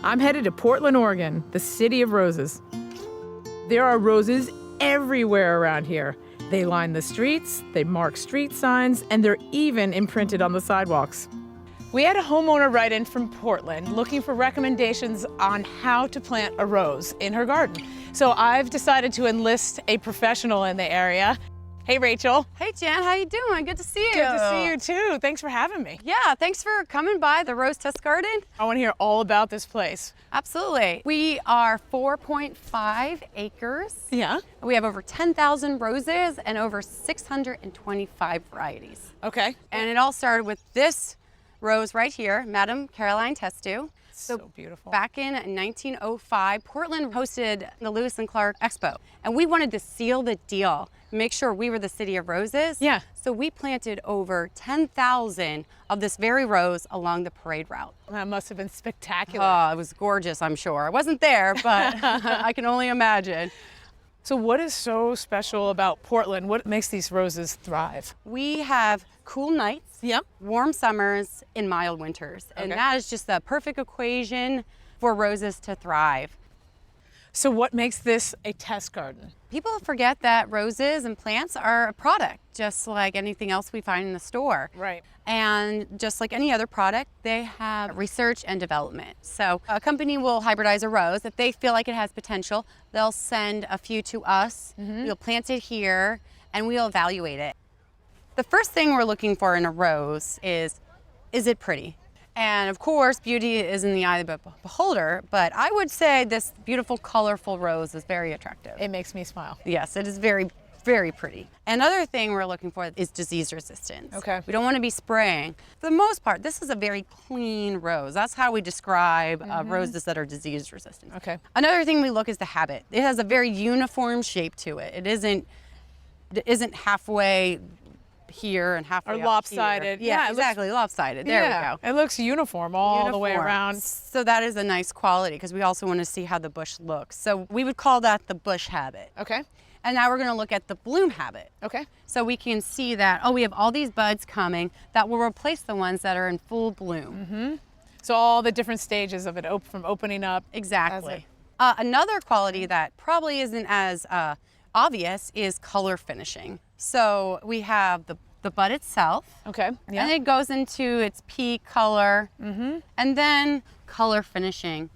I'm headed to Portland, Oregon, the city of roses. There are roses everywhere around here. They line the streets, they mark street signs, and they're even imprinted on the sidewalks. We had a homeowner write in from Portland looking for recommendations on how to plant a rose in her garden. So I've decided to enlist a professional in the area. Hey, Rachel. Hey, Jen, how you doing? Good to see you. Good to see you too. Thanks for having me. Yeah, thanks for coming by the Rose Test Garden. I want to hear all about this place. Absolutely. We are 4.5 acres. Yeah. We have over 10,000 roses and over 625 varieties. Okay. And it all started with this rose right here, Madame Caroline Testu. So beautiful. Back in 1905, Portland hosted the Lewis and Clark Expo, and we wanted to seal the deal, make sure we were the city of roses. Yeah. So we planted over 10,000 of this very rose along the parade route. That must have been spectacular. Oh, it was gorgeous, I'm sure. I wasn't there, but I can only imagine. So what is so special about Portland? What makes these roses thrive? We have cool nights, Yep. warm summers, and mild winters. And Okay. that is just the perfect equation for roses to thrive. So what makes this a test garden? People forget that roses and plants are a product, just like anything else we find in the store. Right. And just like any other product, they have research and development. So a company will hybridize a rose. If they feel like it has potential, they'll send a few to us. We'll plant it here, and we'll evaluate it. The first thing we're looking for in a rose is it pretty? And of course, beauty is in the eye of the beholder, but I would say this beautiful, colorful rose is very attractive. It makes me smile. Yes, it is very, very pretty. Another thing we're looking for is disease resistance. Okay. We don't want to be spraying. For the most part, this is a very clean rose. That's how we describe roses that are disease resistant. Okay. Another thing we look is the habit. It has a very uniform shape to it. It isn't halfway here and halfway Or up lopsided. here. Yeah, Yeah, it looks- exactly, lopsided. There we go. It looks uniform all the way Uniform. around. So that is a nice quality because we also want to see how the bush looks. So we would call that the bush habit. Okay. And now we're going to look at the bloom habit. Okay. So we can see that, we have all these buds coming that will replace the ones that are in full bloom. So all the different stages of it, from opening up. Exactly. Another quality that probably isn't as obvious is color finishing. So we have the bud itself. Okay. Yeah. And it goes into its peak color. And then color finishing.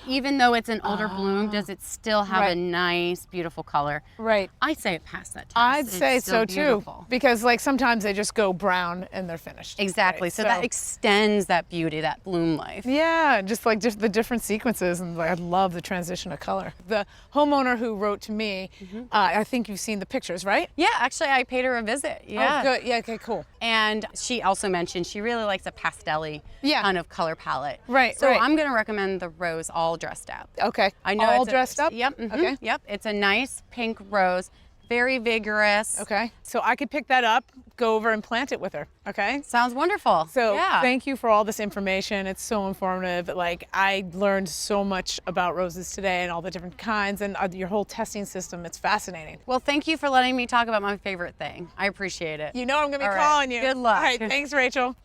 Even though it's an older bloom, does it still have a Right. nice, beautiful color? Right. I'd say it passed that test. I'd It's say still so too. beautiful. Because like sometimes they just go brown and they're finished. Exactly. Right, So that extends that beauty, that bloom life. yeah, just the different sequences, and like, I love the transition of color. The homeowner who wrote to me, I think you've seen the pictures, right? Yeah, actually, I paid her a visit. Yeah. Oh, good. Yeah. Okay. Cool. And she also mentioned she really likes a pastel-y Yeah. kind of color palette. Right, So right. I'm going to recommend the rose all dressed up. Okay. I know all it's dressed up. Yep. Okay. Yep. It's a nice pink rose, very vigorous. Okay. So I could pick that up, go over and plant it with her. Okay. Sounds wonderful. So yeah. thank you for all this information. It's so informative. Like I learned so much about roses today and all the different kinds and your whole testing system. It's fascinating. Well, thank you for letting me talk about my favorite thing. I appreciate it. You know I'm going to be All right. calling you. Good luck. All right. Thanks, Rachel.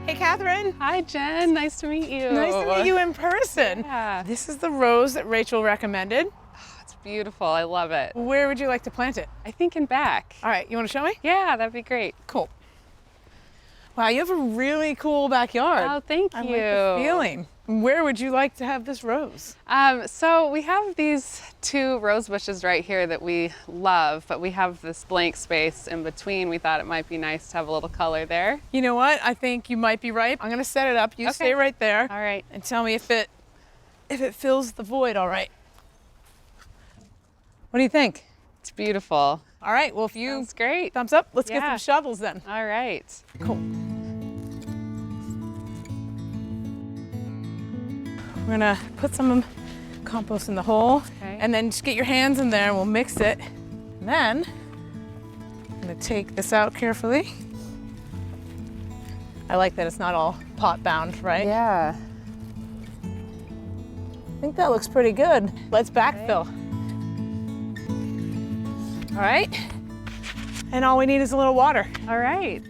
Hey, Catherine. Hi, Jen. Nice to meet you. Nice to meet you in person. Yeah. This is the rose that Rachel recommended. It's beautiful. I love it. Where would you like to plant it? I think in back. All right. You want to show me? Yeah, that'd be great. Cool. Wow, you have a really cool backyard. Oh, thank I you. like the feeling. Where would you like to have this rose? So we have these two rose bushes right here that we love, but we have this blank space in between. We thought it might be nice to have a little color there. You know what? I think you might be right. I'm going to set it up. You Okay. stay right there. All right. And tell me if it fills the void all right. What do you think? It's beautiful. All right. Well, if you Sounds great. thumbs up, let's get Yeah. some shovels then. All right. Cool. We're gonna put some compost in the hole, Okay. and then just get your hands in there and we'll mix it. And then I'm gonna take this out carefully. I like that it's not all pot bound, right? Yeah. I think that looks pretty good. Let's backfill. All right. And all we need is a little water. All right.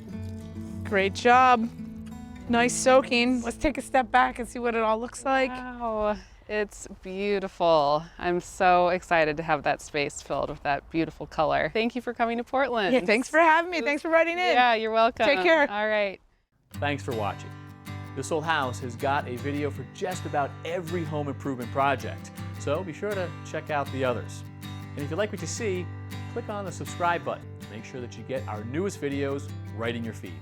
Great job. Nice soaking. Let's take a step back and see what it all looks like. Wow, it's beautiful. I'm so excited to have that space filled with that beautiful color. Thank you for coming to Portland. Yeah, thanks for having me. Thanks for writing in. Yeah, you're welcome. Take care. All right. Thanks for watching. This Old House has got a video for just about every home improvement project, so be sure to check out the others. And if you like what you see, click on the subscribe button to make sure that you get our newest videos right in your feed.